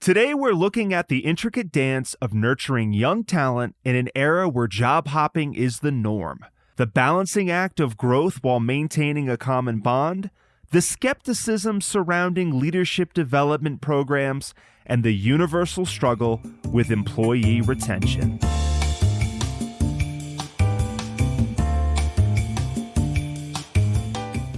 Today, we're looking at the intricate dance of nurturing young talent in an era where job hopping is the norm, the balancing act of growth while maintaining a common bond, the skepticism surrounding leadership development programs, and the universal struggle with employee retention.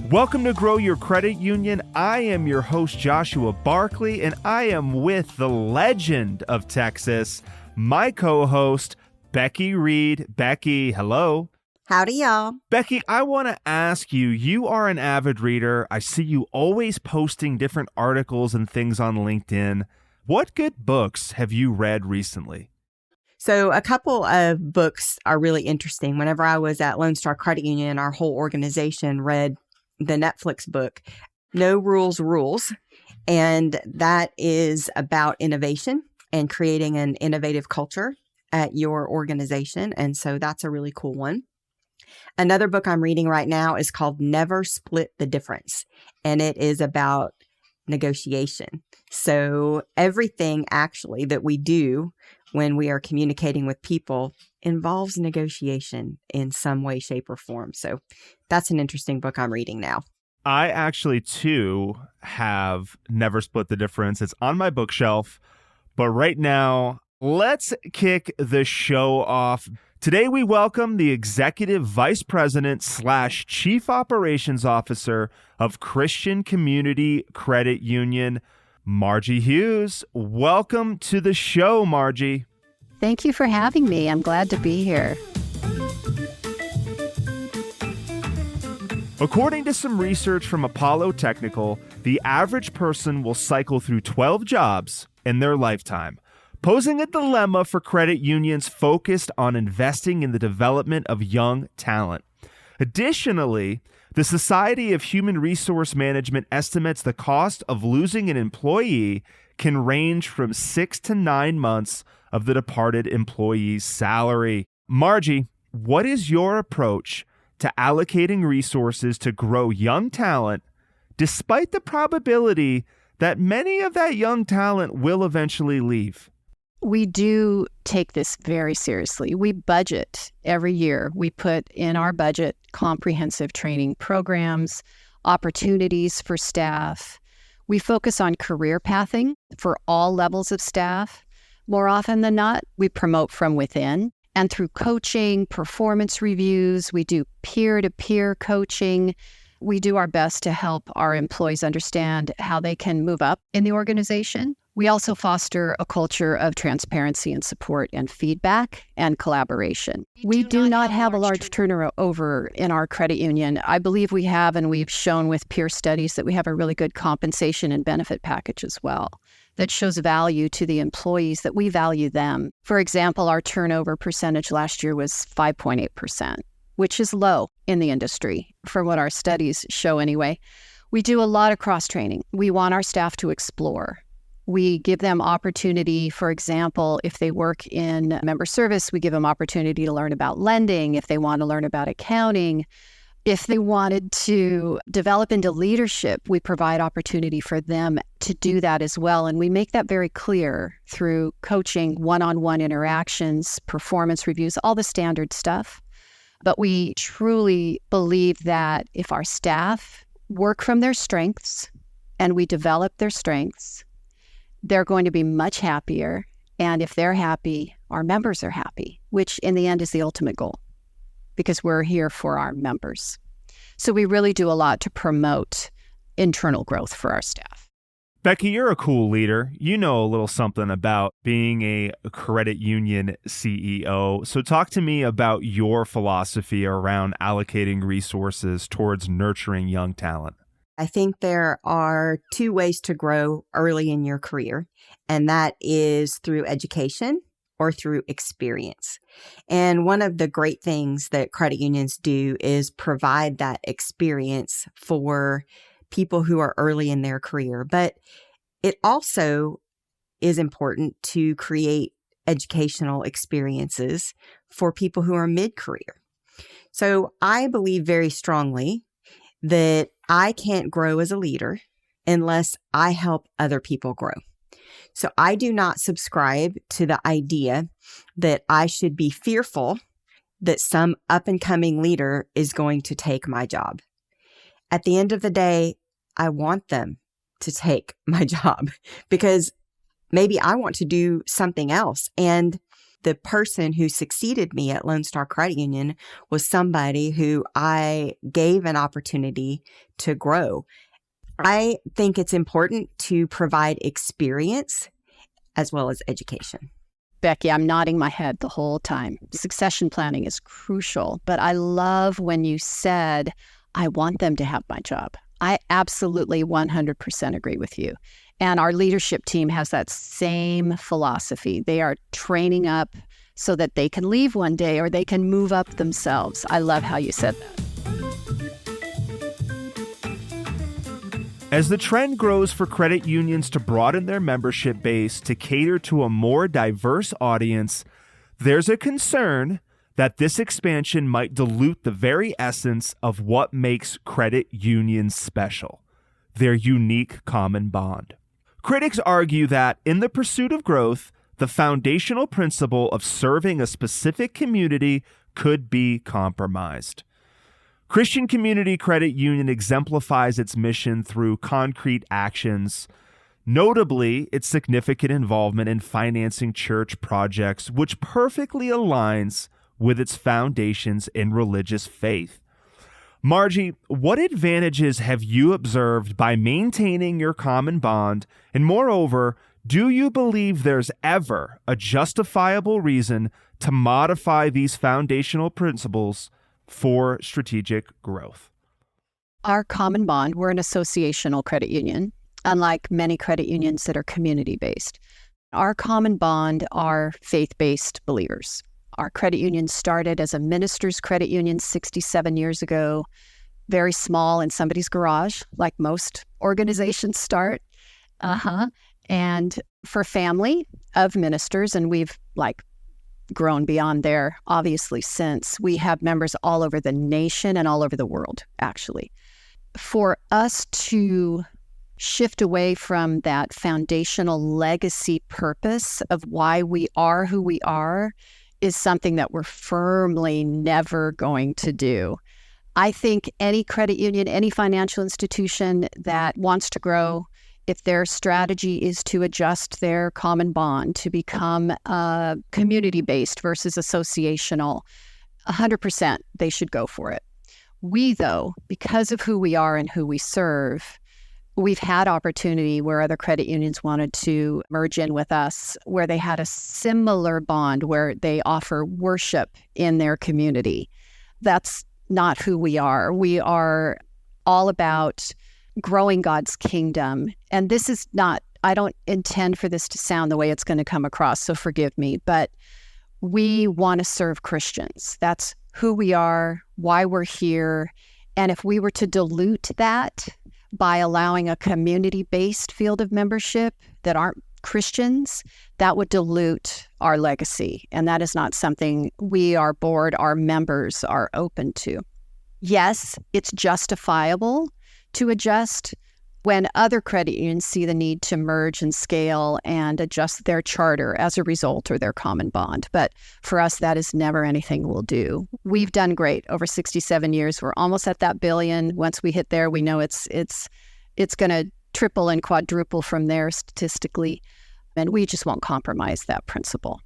Welcome to Grow Your Credit Union. I am your host, Joshua Barkley, and I am with the legend of Texas, my co-host, Becky Reed. Becky, hello. Howdy, y'all. Becky, I want to ask you, you are an avid reader. I see you always posting different articles and things on LinkedIn. What good books have you read recently? So a couple of books are really interesting. Whenever I was at Lone Star Credit Union, our whole organization read the Netflix book, No Rules Rules. And that is about innovation and creating an innovative culture at your organization. And so that's a really cool one. Another book I'm reading right now is called Never Split the Difference. And it is about negotiation. So everything actually that we do when we are communicating with people involves negotiation in some way, shape, or form. So that's an interesting book I'm reading now. I actually, too, have Never Split the Difference. It's on my bookshelf. But right now, let's kick the show off. Today, we welcome the Executive Vice President / Chief Operations Officer of Christian Community Credit Union, Margie Hughes. Welcome to the show, Margie. Thank you for having me. I'm glad to be here. According to some research from Apollo Technical, the average person will cycle through 12 jobs in their lifetime, posing a dilemma for credit unions focused on investing in the development of young talent. Additionally, the Society of Human Resource Management estimates the cost of losing an employee can range from 6 to 9 months of the departed employee's salary. Margie, what is your approach to allocating resources to grow young talent, despite the probability that many of that young talent will eventually leave? We do take this very seriously. We budget every year. We put in our budget comprehensive training programs, opportunities for staff. We focus on career pathing for all levels of staff. More often than not, we promote from within. And through coaching, performance reviews, we do peer-to-peer coaching. We do our best to help our employees understand how they can move up in the organization. We also foster a culture of transparency and support and feedback and collaboration. We do not have a large turnover in our credit union. I believe we have, and we've shown with peer studies that we have a really good compensation and benefit package as well that shows value to the employees, that we value them. For example, our turnover percentage last year was 5.8%, which is low in the industry from what our studies show anyway. We do a lot of cross-training. We want our staff to explore. We give them opportunity, for example, if they work in member service, we give them opportunity to learn about lending, if they want to learn about accounting. If they wanted to develop into leadership, we provide opportunity for them to do that as well. And we make that very clear through coaching, one-on-one interactions, performance reviews, all the standard stuff. But we truly believe that if our staff work from their strengths and we develop their strengths, they're going to be much happier. And if they're happy, our members are happy, which in the end is the ultimate goal, because we're here for our members. So we really do a lot to promote internal growth for our staff. Becky, you're a cool leader. You know a little something about being a credit union CEO. So talk to me about your philosophy around allocating resources towards nurturing young talent. I think there are two ways to grow early in your career, and that is through education or through experience. And one of the great things that credit unions do is provide that experience for people who are early in their career. But it also is important to create educational experiences for people who are mid-career. So I believe very strongly that I can't grow as a leader unless I help other people grow. So I do not subscribe to the idea that I should be fearful that some up and coming leader is going to take my job. At the end of the day, I want them to take my job because maybe I want to do something else. And the person who succeeded me at Lone Star Credit Union was somebody who I gave an opportunity to grow. I think it's important to provide experience as well as education. Becky, I'm nodding my head the whole time. Succession planning is crucial, but I love when you said, I want them to have my job. I absolutely 100% agree with you. And our leadership team has that same philosophy. They are training up so that they can leave one day or they can move up themselves. I love how you said that. As the trend grows for credit unions to broaden their membership base to cater to a more diverse audience, there's a concern that this expansion might dilute the very essence of what makes credit unions special, their unique common bond. Critics argue that in the pursuit of growth, the foundational principle of serving a specific community could be compromised. Christian Community Credit Union exemplifies its mission through concrete actions, notably its significant involvement in financing church projects, which perfectly aligns with its foundations in religious faith. Margie, what advantages have you observed by maintaining your common bond? And moreover, do you believe there's ever a justifiable reason to modify these foundational principles for strategic growth? Our common bond, we're an associational credit union, unlike many credit unions that are community-based. Our common bond are faith-based believers. Our credit union started as a minister's credit union 67 years ago, very small in somebody's garage, like most organizations start. And for family of ministers, and we've grown beyond there, obviously, since. We have members all over the nation and all over the world, actually. For us to shift away from that foundational legacy purpose of why we are who we are is something that we're firmly never going to do. I think any credit union, any financial institution that wants to grow, if their strategy is to adjust their common bond to become community-based versus associational, 100% they should go for it. We, though, because of who we are and who we serve, we've had opportunity where other credit unions wanted to merge in with us, where they had a similar bond where they offer worship in their community. That's not who we are. We are all about growing God's kingdom. And this is not, I don't intend for this to sound the way it's going to come across, so forgive me, but we want to serve Christians. That's who we are, why we're here. And if we were to dilute that by allowing a community-based field of membership that aren't Christians, that would dilute our legacy. And that is not something we, our board, our members are open to. Yes, it's justifiable to adjust when other credit unions see the need to merge and scale and adjust their charter as a result or their common bond. But for us, that is never anything we'll do. We've done great over 67 years. We're almost at that billion. Once we hit there, we know it's going to triple and quadruple from there statistically. And we just won't compromise that principle.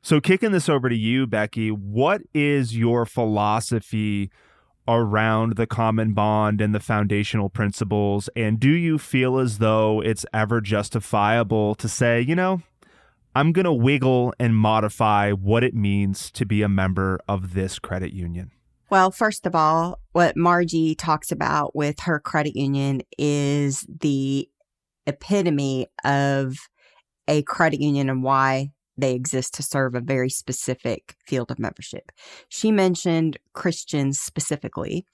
So kicking this over to you, Becky, what is your philosophy around the common bond and the foundational principles? And do you feel as though it's ever justifiable to say, I'm going to wiggle and modify what it means to be a member of this credit union? Well, first of all, what Margie talks about with her credit union is the epitome of a credit union and why they exist to serve a very specific field of membership. She mentioned Christians specifically,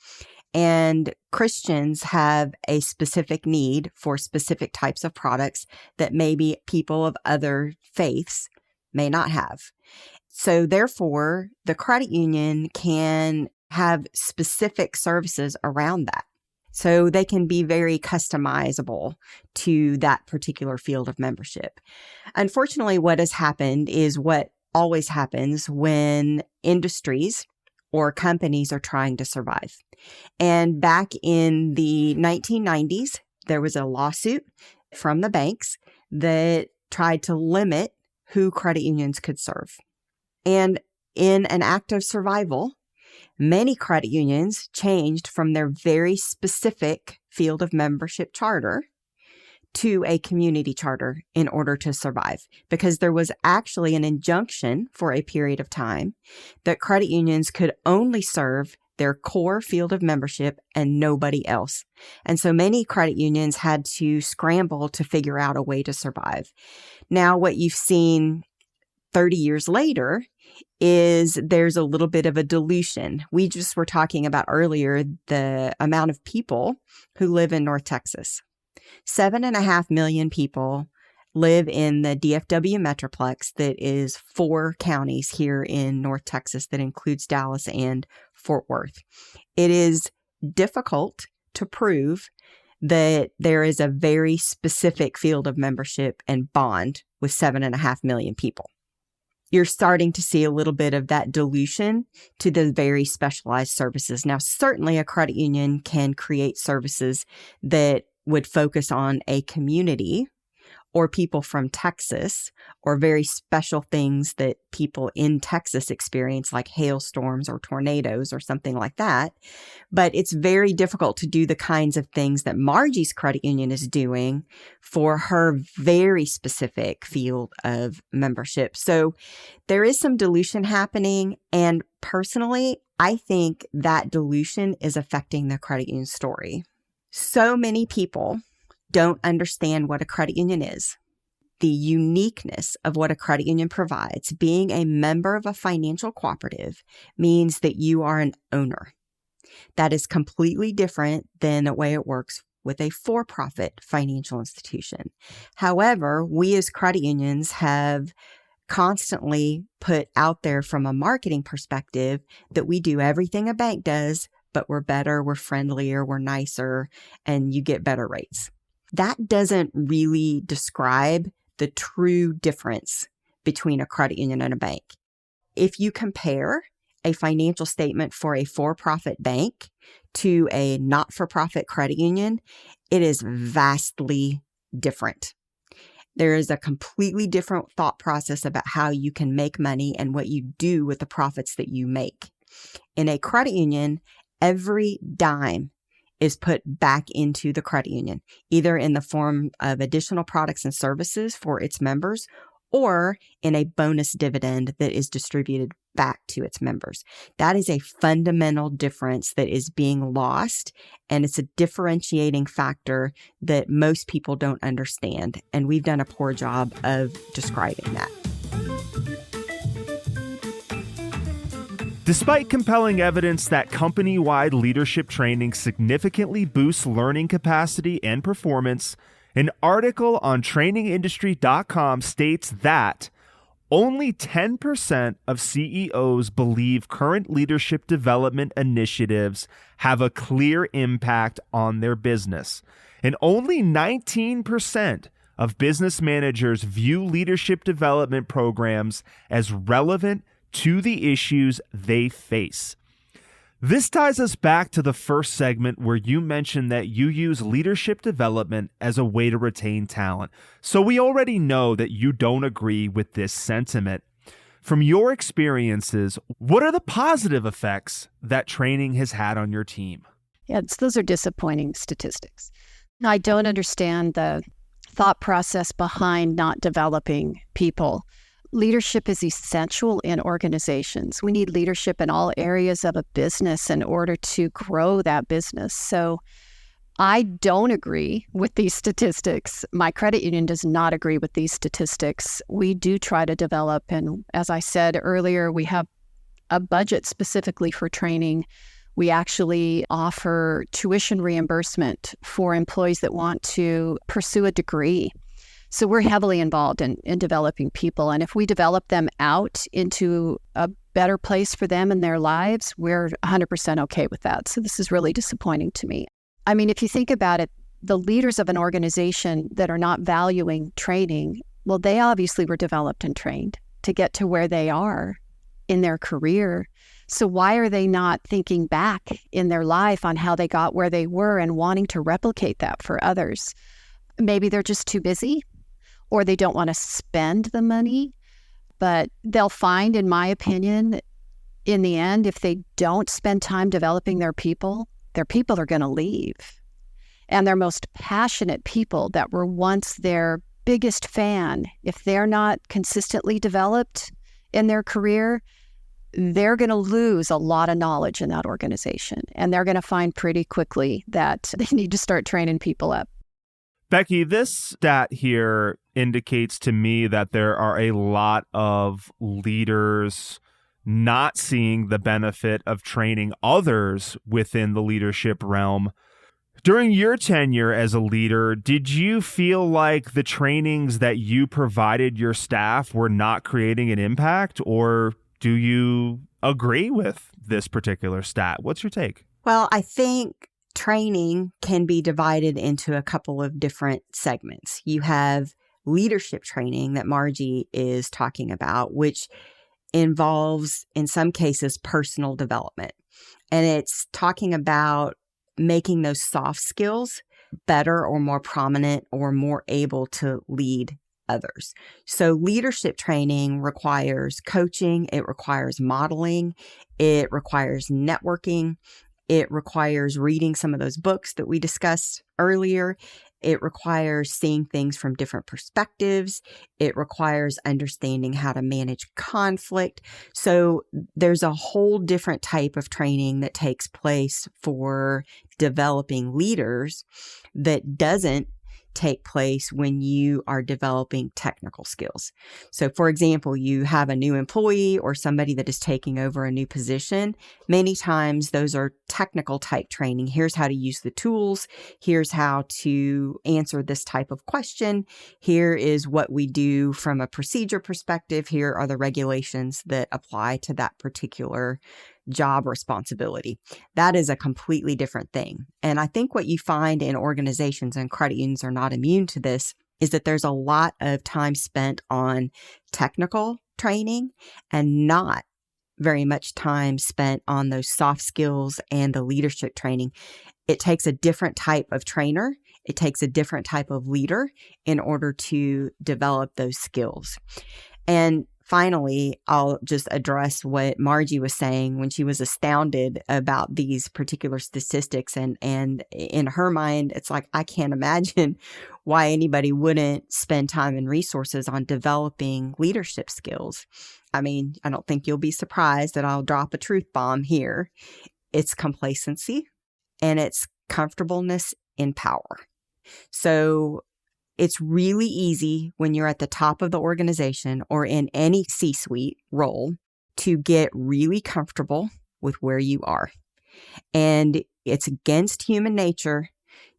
and Christians have a specific need for specific types of products that maybe people of other faiths may not have. So therefore, the credit union can have specific services around that. So they can be very customizable to that particular field of membership. Unfortunately, what has happened is what always happens when industries or companies are trying to survive. And back in the 1990s, there was a lawsuit from the banks that tried to limit who credit unions could serve. And in an act of survival, many credit unions changed from their very specific field of membership charter to a community charter in order to survive, because there was actually an injunction for a period of time that credit unions could only serve their core field of membership and nobody else. And so many credit unions had to scramble to figure out a way to survive. Now, what you've seen 30 years later is there's a little bit of a dilution. We just were talking about earlier the amount of people who live in North Texas. 7.5 million people live in the DFW Metroplex that is 4 counties here in North Texas that includes Dallas and Fort Worth. It is difficult to prove that there is a very specific field of membership and bond with 7.5 million people. You're starting to see a little bit of that dilution to the very specialized services. Now, certainly a credit union can create services that would focus on a community or people from Texas or very special things that people in Texas experience, like hailstorms or tornadoes or something like that. But it's very difficult to do the kinds of things that Margie's credit union is doing for her very specific field of membership. So there is some dilution happening. And personally, I think that dilution is affecting the credit union story. So many people don't understand what a credit union is, the uniqueness of what a credit union provides. Being a member of a financial cooperative means that you are an owner. That is completely different than the way it works with a for-profit financial institution. However, we as credit unions have constantly put out there from a marketing perspective that we do everything a bank does, but we're better, we're friendlier, we're nicer, and you get better rates. That doesn't really describe the true difference between a credit union and a bank. If you compare a financial statement for a for-profit bank to a not-for-profit credit union, it is vastly different. There is a completely different thought process about how you can make money and what you do with the profits that you make. In a credit union, every dime is put back into the credit union, either in the form of additional products and services for its members or in a bonus dividend that is distributed back to its members. That is a fundamental difference that is being lost, and it's a differentiating factor that most people don't understand, and we've done a poor job of describing that. Despite compelling evidence that company-wide leadership training significantly boosts learning capacity and performance, an article on trainingindustry.com states that only 10% of CEOs believe current leadership development initiatives have a clear impact on their business, and only 19% of business managers view leadership development programs as relevant to the issues they face. This ties us back to the first segment where you mentioned that you use leadership development as a way to retain talent. So we already know that you don't agree with this sentiment. From your experiences, what are the positive effects that training has had on your team? Yeah, those are disappointing statistics. I don't understand the thought process behind not developing people. Leadership is essential in organizations. We need leadership in all areas of a business in order to grow that business. So I don't agree with these statistics. My credit union does not agree with these statistics. We do try to develop, and as I said earlier, we have a budget specifically for training. We actually offer tuition reimbursement for employees that want to pursue a degree. So we're heavily involved in developing people. And if we develop them out into a better place for them in their lives, we're 100% okay with that. So this is really disappointing to me. I mean, if you think about it, the leaders of an organization that are not valuing training, well, they obviously were developed and trained to get to where they are in their career. So why are they not thinking back in their life on how they got where they were and wanting to replicate that for others? Maybe they're just too busy, or they don't want to spend the money. But they'll find, in my opinion, in the end, if they don't spend time developing their people are going to leave. And their most passionate people that were once their biggest fan, if they're not consistently developed in their career, they're going to lose a lot of knowledge in that organization. And they're going to find pretty quickly that they need to start training people up. Becky, this stat here indicates to me that there are a lot of leaders not seeing the benefit of training others within the leadership realm. During your tenure as a leader, did you feel like the trainings that you provided your staff were not creating an impact, or do you agree with this particular stat? What's your take? Well, I think training can be divided into a couple of different segments. You have leadership training that Margie is talking about, which involves, in some cases, personal development. And it's talking about making those soft skills better or more prominent or more able to lead others. So leadership training requires coaching, it requires modeling, it requires networking, it requires reading some of those books that we discussed earlier. It requires seeing things from different perspectives. It requires understanding how to manage conflict. So there's a whole different type of training that takes place for developing leaders that doesn't take place when you are developing technical skills. So for example, you have a new employee or somebody that is taking over a new position. Many times those are technical type training. Here's how to use the tools. Here's how to answer this type of question. Here is what we do from a procedure perspective. Here are the regulations that apply to that particular job responsibility. That is a completely different thing. And I think what you find in organizations, and credit unions are not immune to this, is that there's a lot of time spent on technical training and not very much time spent on those soft skills and the leadership training. It takes a different type of trainer. It takes a different type of leader in order to develop those skills. And finally, I'll just address what Margie was saying when she was astounded about these particular statistics. And in her mind, it's like, I can't imagine why anybody wouldn't spend time and resources on developing leadership skills. I mean, I don't think you'll be surprised that I'll drop a truth bomb here. It's complacency and it's comfortableness in power. So it's really easy when you're at the top of the organization or in any C-suite role to get really comfortable with where you are. And it's against human nature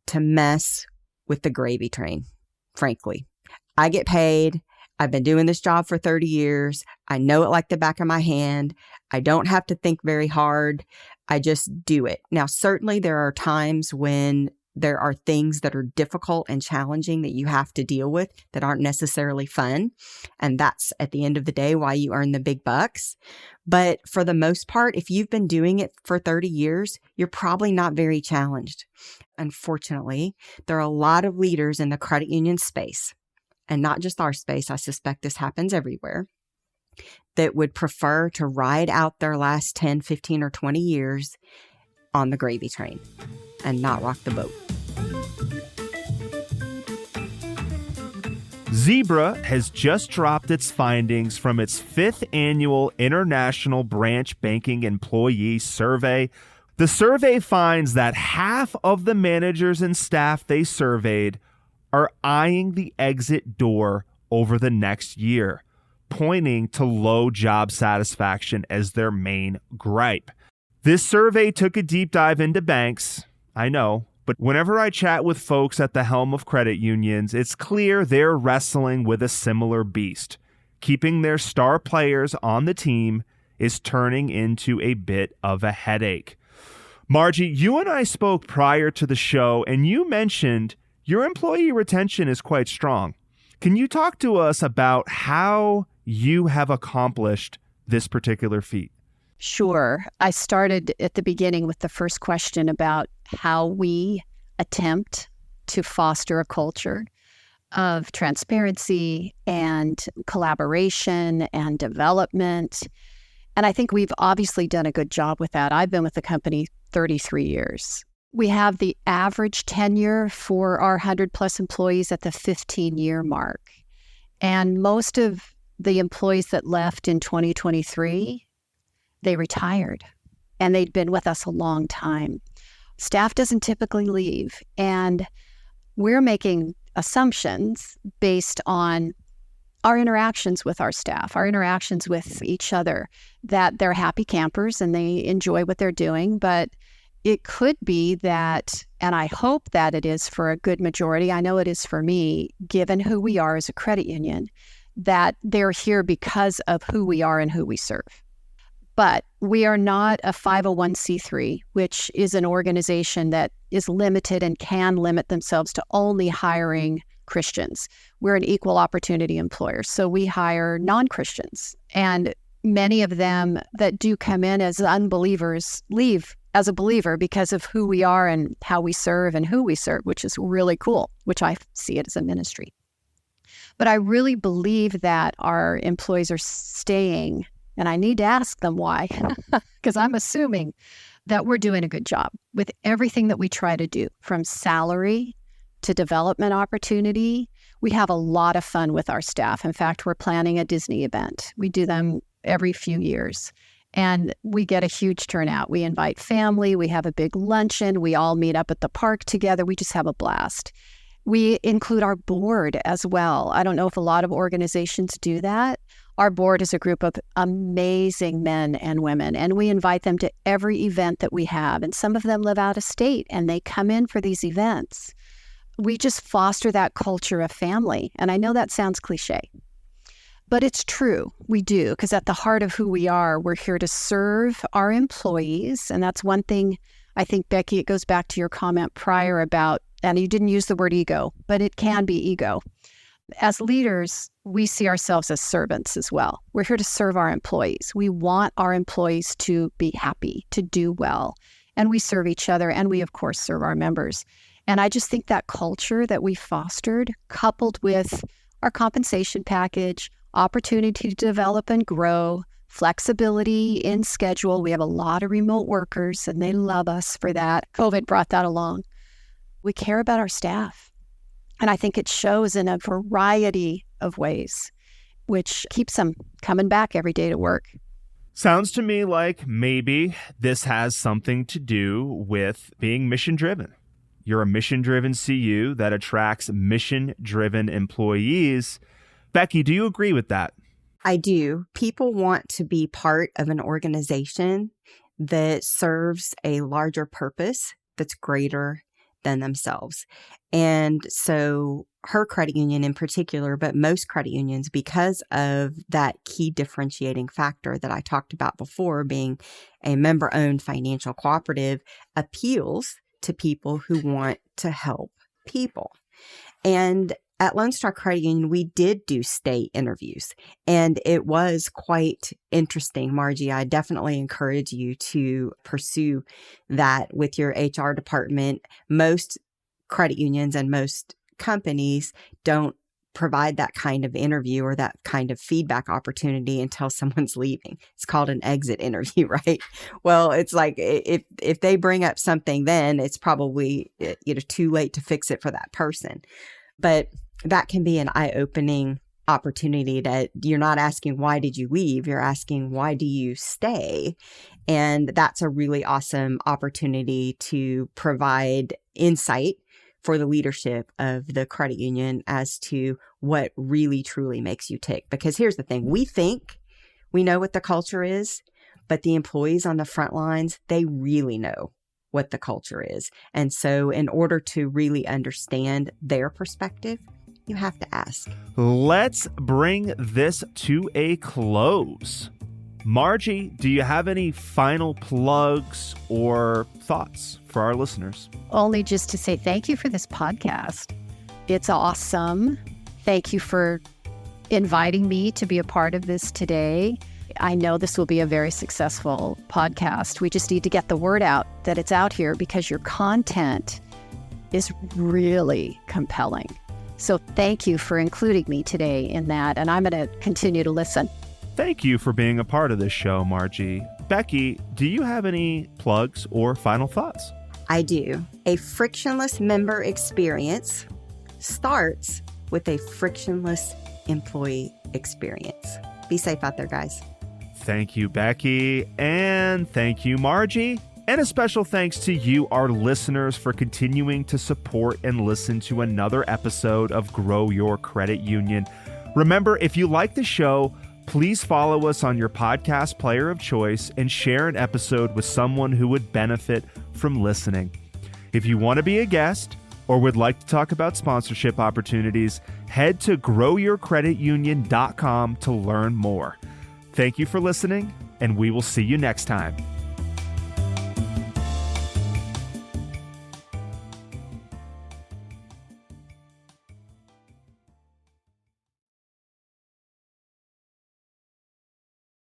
to mess with the gravy train, frankly. I get paid. I've been doing this job for 30 years. I know it like the back of my hand. I don't have to think very hard. I just do it. Now, certainly there are times when there are things that are difficult and challenging that you have to deal with that aren't necessarily fun. And that's at the end of the day why you earn the big bucks. But for the most part, if you've been doing it for 30 years, you're probably not very challenged. Unfortunately, there are a lot of leaders in the credit union space, and not just our space, I suspect this happens everywhere, that would prefer to ride out their last 10, 15, or 20 years on the gravy train and not rock the boat. Zebra has just dropped its findings from its 5th annual International Branch Banking Employee Survey. The survey finds that half of the managers and staff they surveyed are eyeing the exit door over the next year, pointing to low job satisfaction as their main gripe. This survey took a deep dive into banks, I know, but whenever I chat with folks at the helm of credit unions, it's clear they're wrestling with a similar beast. Keeping their star players on the team is turning into a bit of a headache. Margie, you and I spoke prior to the show, and you mentioned your employee retention is quite strong. Can you talk to us about how you have accomplished this particular feat? Sure. I started at the beginning with the first question about how we attempt to foster a culture of transparency and collaboration and development. And I think we've obviously done a good job with that. I've been with the company 33 years. We have the average tenure for our 100 plus employees at the 15-year mark. And most of the employees that left in 2023, they retired, and they'd been with us a long time. Staff doesn't typically leave, and we're making assumptions based on our interactions with our staff, our interactions with each other, that they're happy campers and they enjoy what they're doing. But it could be that, and I hope that it is for a good majority, I know it is for me, given who we are as a credit union, that they're here because of who we are and who we serve. But we are not a 501c3, which is an organization that is limited and can limit themselves to only hiring Christians. We're an equal opportunity employer, so we hire non-Christians. And many of them that do come in as unbelievers leave as a believer because of who we are and how we serve and who we serve, which is really cool, which I see it as a ministry. But I really believe that our employees are staying. And I need to ask them why, because I'm assuming that we're doing a good job with everything that we try to do, from salary to development opportunity. We have a lot of fun with our staff. In fact, we're planning a Disney event. We do them every few years, and we get a huge turnout. We invite family. We have a big luncheon. We all meet up at the park together. We just have a blast. We include our board as well. I don't know if a lot of organizations do that. Our board is a group of amazing men and women, and we invite them to every event that we have. And some of them live out of state, and they come in for these events. We just foster that culture of family. And I know that sounds cliche, but it's true. We do, because at the heart of who we are, we're here to serve our employees. And that's one thing, I think, Becky, it goes back to your comment prior about, and you didn't use the word ego, but it can be ego. As leaders, we see ourselves as servants as well. We're here to serve our employees. We want our employees to be happy, to do well, and we serve each other, and we, of course, serve our members. And I just think that culture that we fostered, coupled with our compensation package, opportunity to develop and grow, flexibility in schedule. We have a lot of remote workers, and they love us for that. COVID brought that along. We care about our staff. And I think it shows in a variety of ways, which keeps them coming back every day to work. Sounds to me like maybe this has something to do with being mission-driven. You're a mission-driven CU that attracts mission-driven employees. Becky, do you agree with that? I do. People want to be part of an organization that serves a larger purpose that's greater than themselves. And so her credit union in particular, but most credit unions, because of that key differentiating factor that I talked about before, being a member-owned financial cooperative, appeals to people who want to help people. And at Lone Star Credit Union, we did do state interviews, and it was quite interesting. Margie, I definitely encourage you to pursue that with your HR department. Most credit unions and most companies don't provide that kind of interview or that kind of feedback opportunity until someone's leaving. It's called an exit interview, right? Well, it's like if they bring up something, then it's probably too late to fix it for that person. But that can be an eye-opening opportunity that you're not asking, why did you leave? You're asking, why do you stay? And that's a really awesome opportunity to provide insight for the leadership of the credit union as to what really, truly makes you tick. Because here's the thing, we think we know what the culture is, but the employees on the front lines, they really know what the culture is. And so in order to really understand their perspective, you have to ask. Let's bring this to a close. Margie, do you have any final plugs or thoughts for our listeners? Only just to say thank you for this podcast. It's awesome. Thank you for inviting me to be a part of this today. I know this will be a very successful podcast. We just need to get the word out that it's out here because your content is really compelling. So thank you for including me today in that, and I'm going to continue to listen. Thank you for being a part of this show, Margie. Becky, do you have any plugs or final thoughts? I do. A frictionless member experience starts with a frictionless employee experience. Be safe out there, guys. Thank you, Becky, and thank you, Margie. And a special thanks to you, our listeners, for continuing to support and listen to another episode of Grow Your Credit Union. Remember, if you like the show, please follow us on your podcast player of choice and share an episode with someone who would benefit from listening. If you want to be a guest or would like to talk about sponsorship opportunities, head to growyourcreditunion.com to learn more. Thank you for listening, and we will see you next time.